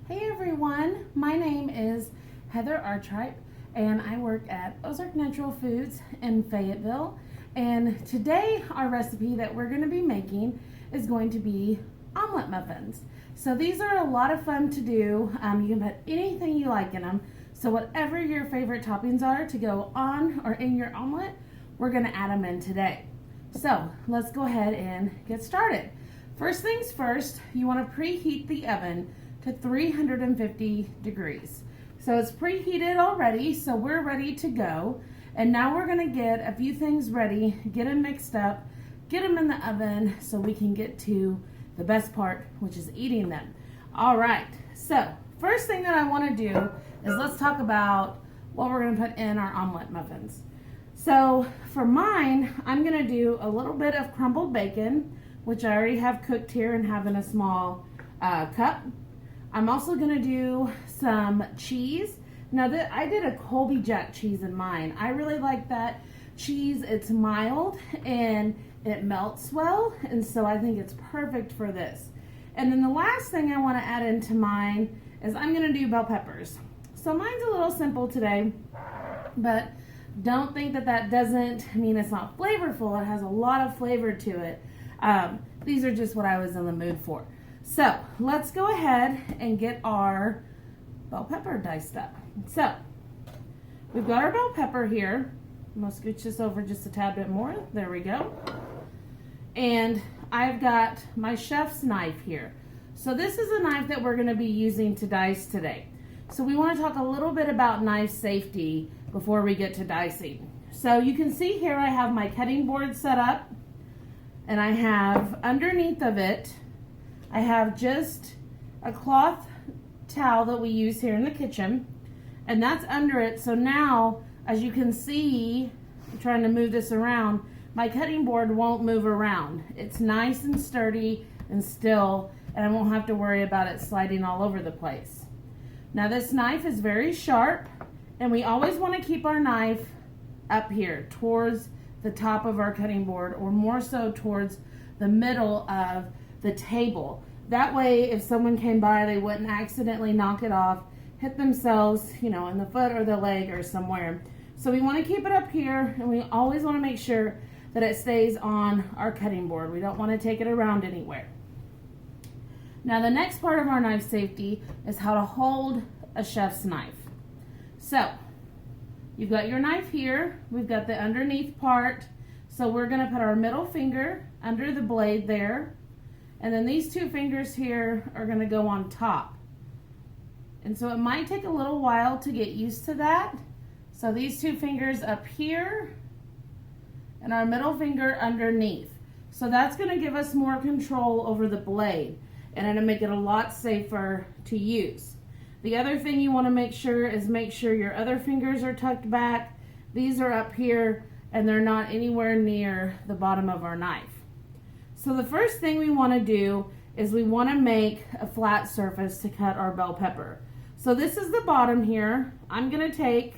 Hey everyone, my name is Heather Artripe and I work at Ozark Natural Foods in Fayetteville. And today our recipe that we're going to be making is going to be omelet muffins. So these are a lot of fun to do. You can put anything you like in them. So whatever your favorite toppings are to go on or in your omelet, we're going to add them in today. So let's go ahead and get started. First things first, you want to preheat the oven to 350 degrees. So it's preheated already, so we're ready to go. And now we're gonna get a few things ready, get them mixed up, get them in the oven so we can get to the best part, which is eating them. All right, so first thing that I wanna do is let's talk about what we're gonna put in our omelet muffins. So for mine, I'm gonna do a little bit of crumbled bacon, which I already have cooked here and have in a small cup. I'm also gonna do some cheese. Now I did a Colby Jack cheese in mine. I really like that cheese. It's mild and it melts well, and so I think it's perfect for this. And then the last thing I wanna add into mine is I'm gonna do bell peppers. So mine's a little simple today, but don't think that doesn't mean it's not flavorful. It has a lot of flavor to it. These are just what I was in the mood for. So let's go ahead and get our bell pepper diced up. So we've got our bell pepper here. I'm gonna scooch this over just a tad bit more. There we go. And I've got my chef's knife here. So this is a knife that we're gonna be using to dice today. So we wanna talk a little bit about knife safety before we get to dicing. So you can see here I have my cutting board set up, and I have underneath of it I have just a cloth towel that we use here in the kitchen, and that's under it. So now, as you can see, I'm trying to move this around, my cutting board won't move around. It's nice and sturdy and still, and I won't have to worry about it sliding all over the place. Now this knife is very sharp, and we always want to keep our knife up here towards the top of our cutting board, or more so towards the middle of the table. That way, if someone came by, they wouldn't accidentally knock it off, hit themselves, in the foot or the leg or somewhere. So we want to keep it up here, and we always want to make sure that it stays on our cutting board. We don't want to take it around anywhere. Now the next part of our knife safety is how to hold a chef's knife. So you've got your knife here, we've got the underneath part, so we're going to put our middle finger under the blade there, and then these two fingers here are going to go on top. And so it might take a little while to get used to that. So these two fingers up here and our middle finger underneath. So that's going to give us more control over the blade, and it'll make it a lot safer to use. The other thing you want to make sure your other fingers are tucked back. These are up here and they're not anywhere near the bottom of our knife. So the first thing we want to do is we want to make a flat surface to cut our bell pepper. So this is the bottom here. I'm going to take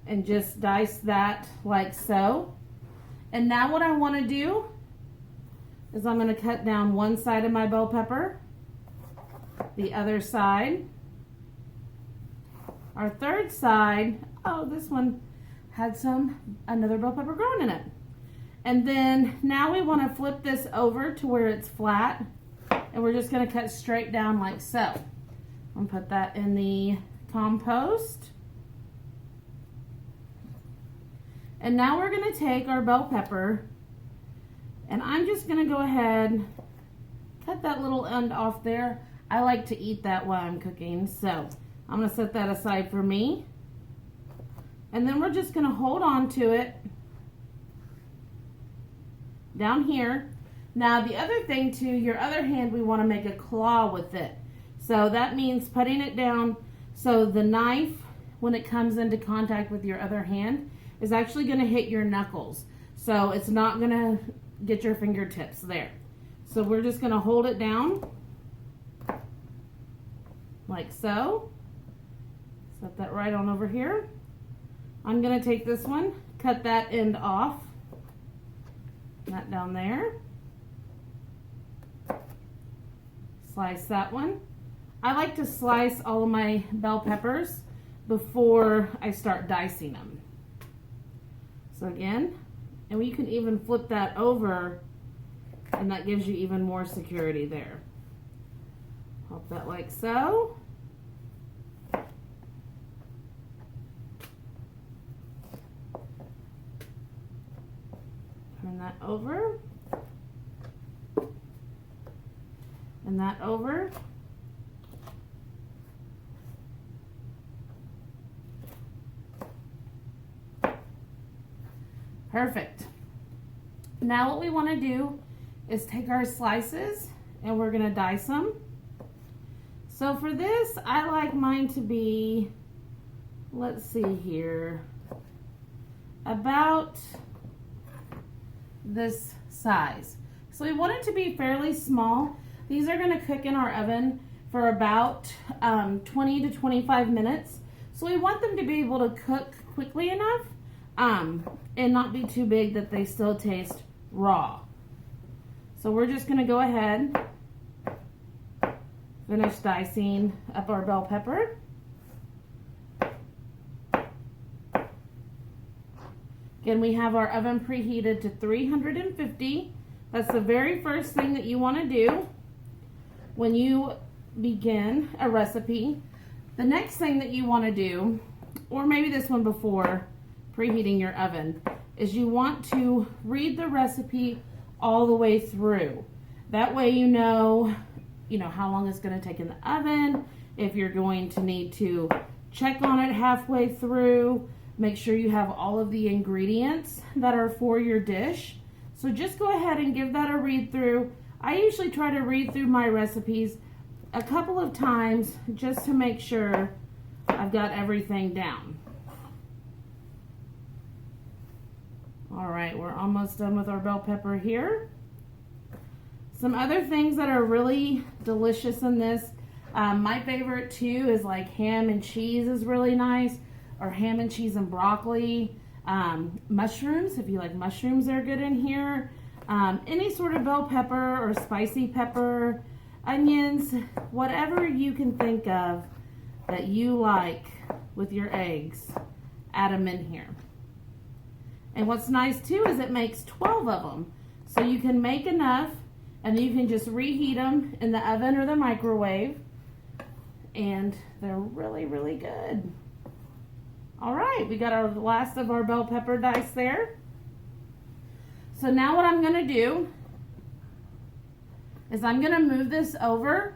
and just dice that like so. And now what I want to do is I'm going to cut down one side of my bell pepper, the other side, our third side. Oh, this one had another bell pepper growing in it. And then now we want to flip this over to where it's flat, and we're just going to cut straight down like so. I'm going to put that in the compost. And now we're going to take our bell pepper, and I'm just going to go ahead, cut that little end off there. I like to eat that while I'm cooking, so I'm going to set that aside for me. And then we're just going to hold on to it down here. Now the other thing too, your other hand, we want to make a claw with it. So that means putting it down so the knife, when it comes into contact with your other hand, is actually going to hit your knuckles. So it's not going to get your fingertips there. So we're just going to hold it down like so. Set that right on over here. I'm going to take this one, cut that end off. That down there. Slice that one. I like to slice all of my bell peppers before I start dicing them. So again, and you can even flip that over and that gives you even more security there. Pop that like so. Turn that over. And that over. Perfect. Now what we want to do is take our slices and we're going to dice them. So for this, I like mine to be, let's see here, about this size. So we want it to be fairly small. These are going to cook in our oven for about 20 to 25 minutes. So we want them to be able to cook quickly enough and not be too big that they still taste raw. So we're just going to go ahead, finish dicing up our bell pepper. Again, we have our oven preheated to 350. That's the very first thing that you want to do when you begin a recipe. The next thing that you want to do, or maybe this one before preheating your oven, is you want to read the recipe all the way through. That way you know how long it's going to take in the oven, if you're going to need to check on it halfway through, make sure you have all of the ingredients that are for your dish. So just go ahead and give that a read through. I usually try to read through my recipes a couple of times just to make sure I've got everything down. All right, we're almost done with our bell pepper here. Some other things that are really delicious in this, my favorite too is like ham and cheese is really nice, or ham and cheese and broccoli. Mushrooms, if you like mushrooms, they're good in here. Any sort of bell pepper or spicy pepper, onions, whatever you can think of that you like with your eggs, add them in here. And what's nice too is it makes 12 of them. So you can make enough and you can just reheat them in the oven or the microwave. And they're really, really good. All right, we got our last of our bell pepper dice there. So now what I'm gonna do is I'm gonna move this over.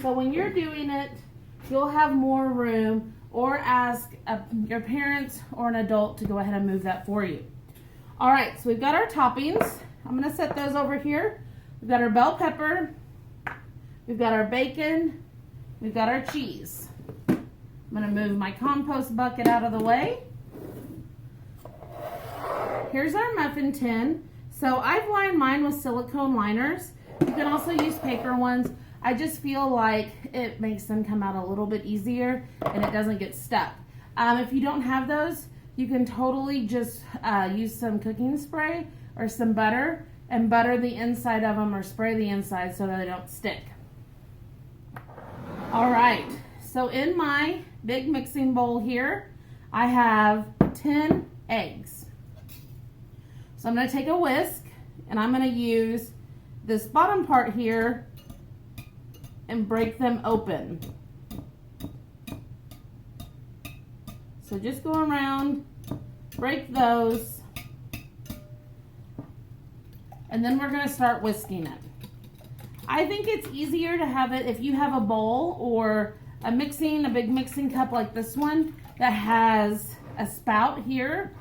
So when you're doing it, you'll have more room, or ask your parents or an adult to go ahead and move that for you. All right, so we've got our toppings. I'm gonna set those over here. We've got our bell pepper, we've got our bacon, we've got our cheese. I'm gonna move my compost bucket out of the way. Here's our muffin tin. So I've lined mine with silicone liners. You can also use paper ones. I just feel like it makes them come out a little bit easier and it doesn't get stuck. If you don't have those, you can totally just use some cooking spray or some butter and butter the inside of them or spray the inside so that they don't stick. All right, so in my big mixing bowl here, I have 10 eggs. So I'm gonna take a whisk and I'm gonna use this bottom part here and break them open. So just go around, break those, and then we're gonna start whisking it. I think it's easier to have it if you have a bowl or a big mixing cup like this one that has a spout here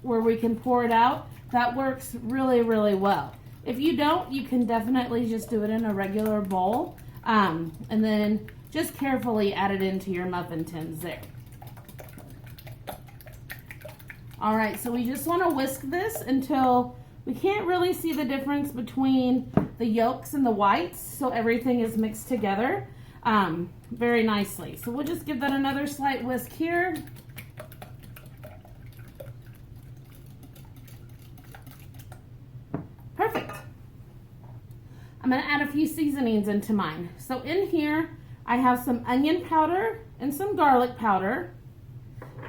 where we can pour it out. That works really, really well. If you don't, you can definitely just do it in a regular bowl and then just carefully add it into your muffin tins there. All right, so we just want to whisk this until we can't really see the difference between the yolks and the whites, so everything is mixed together very nicely. So we'll just give that another slight whisk here. Perfect. I'm going to add a few seasonings into mine. So in here, I have some onion powder and some garlic powder.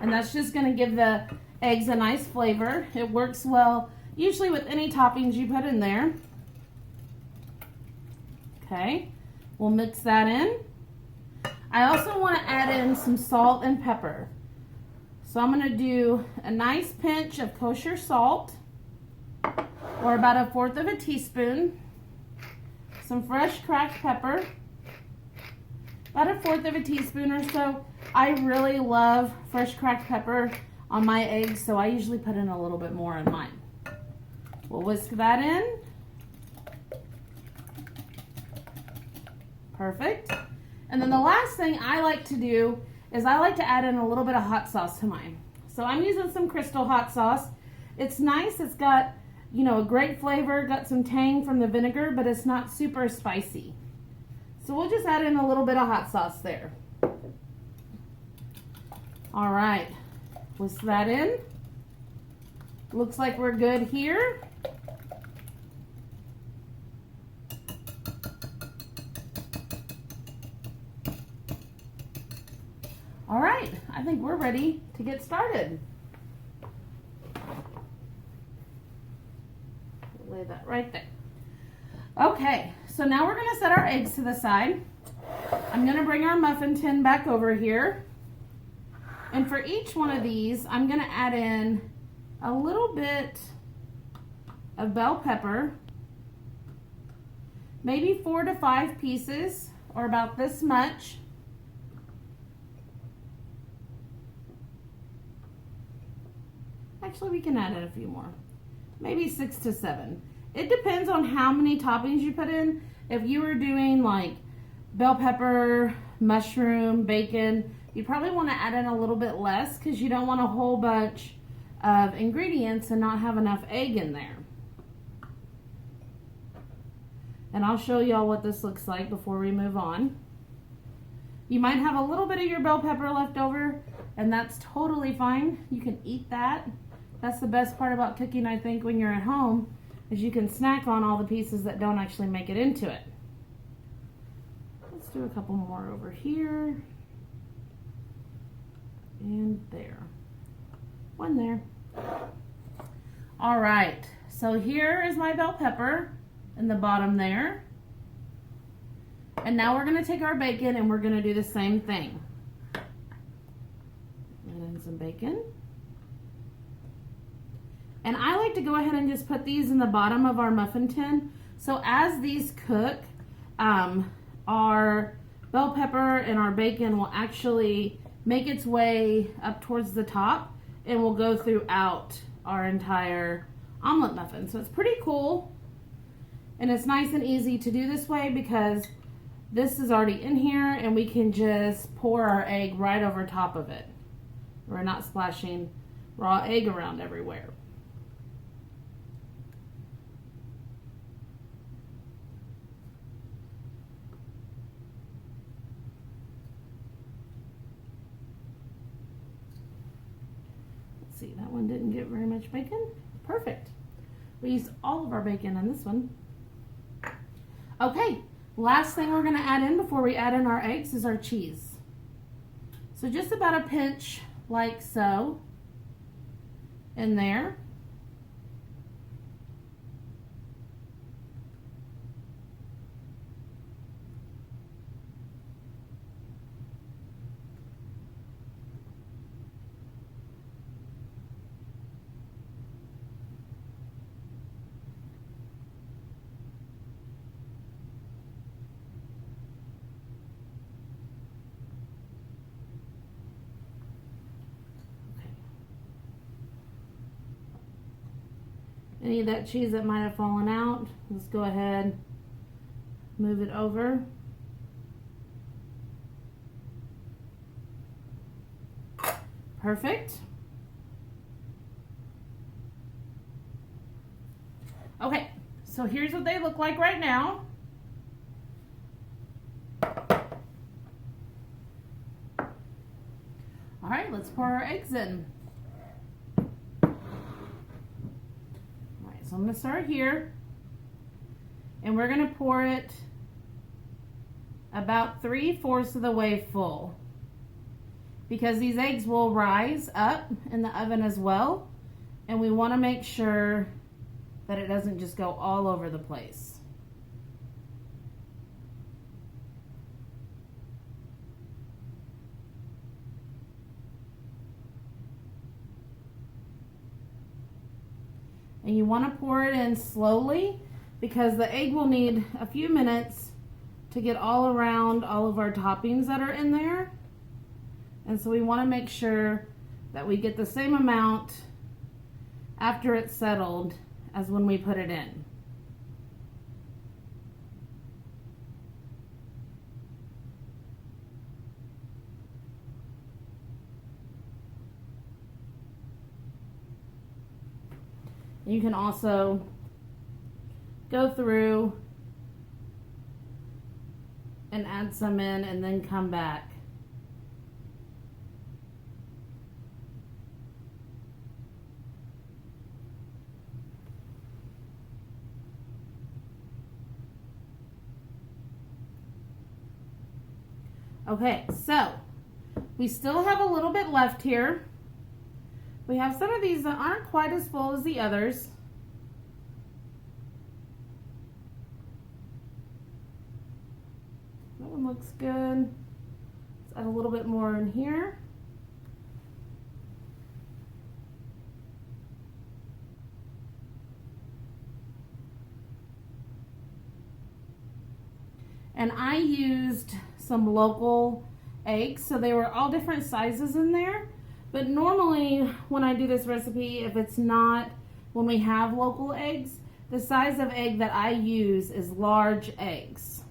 And that's just going to give the eggs a nice flavor. It works well usually with any toppings you put in there. Okay, we'll mix that in. I also want to add in some salt and pepper. So I'm going to do a nice pinch of kosher salt, or about 1/4 teaspoon. Some fresh cracked pepper, about 1/4 teaspoon or so. I really love fresh cracked pepper on my eggs, so I usually put in a little bit more in mine. We'll whisk that in. Perfect. And then the last thing I like to do is I like to add in a little bit of hot sauce to mine. So I'm using some Crystal hot sauce. It's nice. It's got, you know, a great flavor, got some tang from the vinegar, but it's not super spicy. So we'll just add in a little bit of hot sauce there. All right, whisk that in. Looks like we're good here. All right, I think we're ready to get started. Lay that right there. Okay, so now we're gonna set our eggs to the side. I'm gonna bring our muffin tin back over here. And for each one of these, I'm gonna add in a little bit of bell pepper, maybe 4 to 5 pieces, or about this much. Actually, we can add in a few more, maybe 6 to 7. It depends on how many toppings you put in. If you were doing like bell pepper, mushroom, bacon, you probably want to add in a little bit less because you don't want a whole bunch of ingredients and not have enough egg in there. And I'll show y'all what this looks like before we move on. You might have a little bit of your bell pepper left over, and that's totally fine. You can eat that. That's the best part about cooking, I think, when you're at home, is you can snack on all the pieces that don't actually make it into it. Let's do a couple more over here. And there. One there. All right, so here is my bell pepper in the bottom there. And now we're gonna take our bacon and we're gonna do the same thing. Add in some bacon. And I like to go ahead and just put these in the bottom of our muffin tin. So as these cook, our bell pepper and our bacon will actually make its way up towards the top and will go throughout our entire omelet muffin. So it's pretty cool. And it's nice and easy to do this way because this is already in here and we can just pour our egg right over top of it. We're not splashing raw egg around everywhere. See, that one didn't get very much bacon. Perfect. We used all of our bacon on this one. Okay, last thing we're going to add in before we add in our eggs is our cheese. So just about a pinch like so in there. Any of that cheese that might have fallen out, let's go ahead, move it over. Perfect. Okay, so here's what they look like right now. All right, let's pour our eggs in. So I'm going to start here, and we're going to pour it about 3/4 of the way full, because these eggs will rise up in the oven as well, and we want to make sure that it doesn't just go all over the place. And you want to pour it in slowly, because the egg will need a few minutes to get all around all of our toppings that are in there. And so we want to make sure that we get the same amount after it's settled as when we put it in. You can also go through and add some in and then come back. Okay, so we still have a little bit left here. We have some of these that aren't quite as full as the others. That one looks good. Let's add a little bit more in here. And I used some local eggs, so they were all different sizes in there. But normally when I do this recipe, if it's not when we have local eggs, the size of egg that I use is large eggs.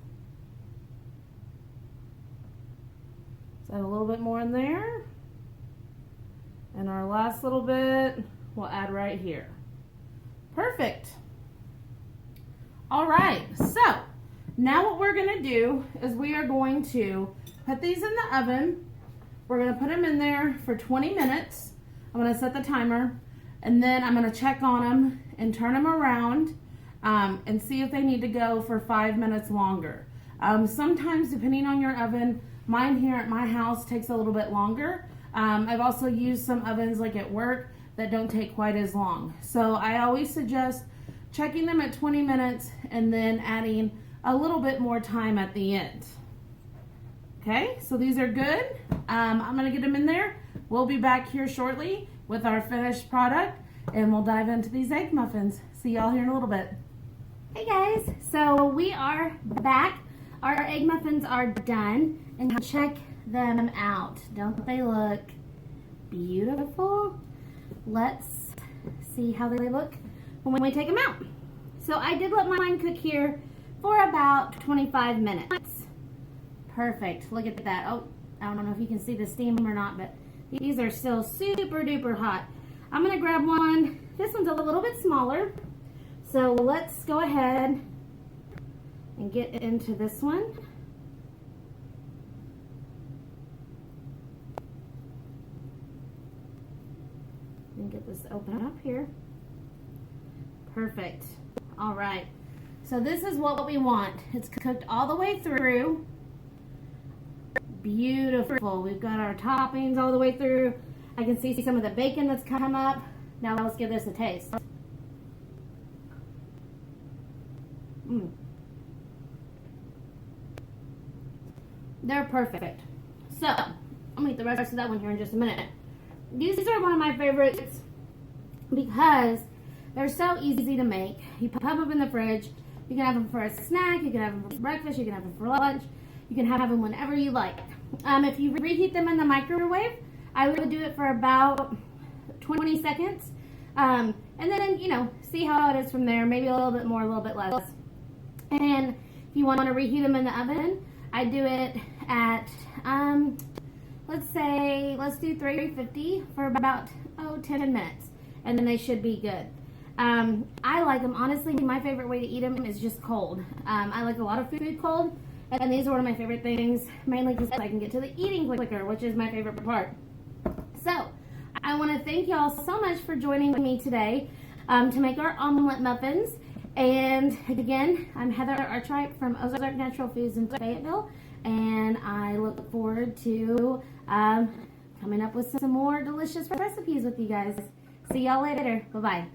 Let's add a little bit more in there. And our last little bit we'll add right here. Perfect. All right, so now what we're gonna do is we are going to put these in the oven. We're going to put them in there for 20 minutes. I'm going to set the timer, and then I'm going to check on them and turn them around and see if they need to go for 5 minutes longer. Sometimes, depending on your oven, mine here at my house takes a little bit longer. I've also used some ovens like at work that don't take quite as long. So I always suggest checking them at 20 minutes and then adding a little bit more time at the end. Okay, so these are good. I'm gonna get them in there. We'll be back here shortly with our finished product, and we'll dive into these egg muffins. See y'all here in a little bit. Hey guys, so we are back. Our egg muffins are done, and check them out. Don't they look beautiful? Let's see how they look when we take them out. So I did let mine cook here for about 25 minutes. Perfect. Look at that. Oh, I don't know if you can see the steam or not, but these are still super duper hot. I'm going to grab one. This one's a little bit smaller. So let's go ahead and get into this one. And get this open up here. Perfect. All right. So this is what we want. It's cooked all the way through. Beautiful. We've got our toppings all the way through. I can see some of the bacon that's come up. Now let's give this a taste. They're perfect. So, I'm going to eat the rest of that one here in just a minute. These are one of my favorites because they're so easy to make. You put them in the fridge. You can have them for a snack. You can have them for breakfast. You can have them for lunch. You can have them whenever you like. If you reheat them in the microwave, I would do it for about 20 seconds. And then, see how it is from there. Maybe a little bit more, a little bit less. And if you want to reheat them in the oven, I do it at, let's do 350 for about, 10 minutes. And then they should be good. I like them. Honestly, my favorite way to eat them is just cold. I like a lot of food cold. And these are one of my favorite things, mainly because I can get to the eating quicker, which is my favorite part. So, I want to thank y'all so much for joining me today to make our omelet muffins. And again, I'm Heather Artripe from Ozark Natural Foods in Fayetteville, and I look forward to coming up with some more delicious recipes with you guys. See y'all later. Bye-bye.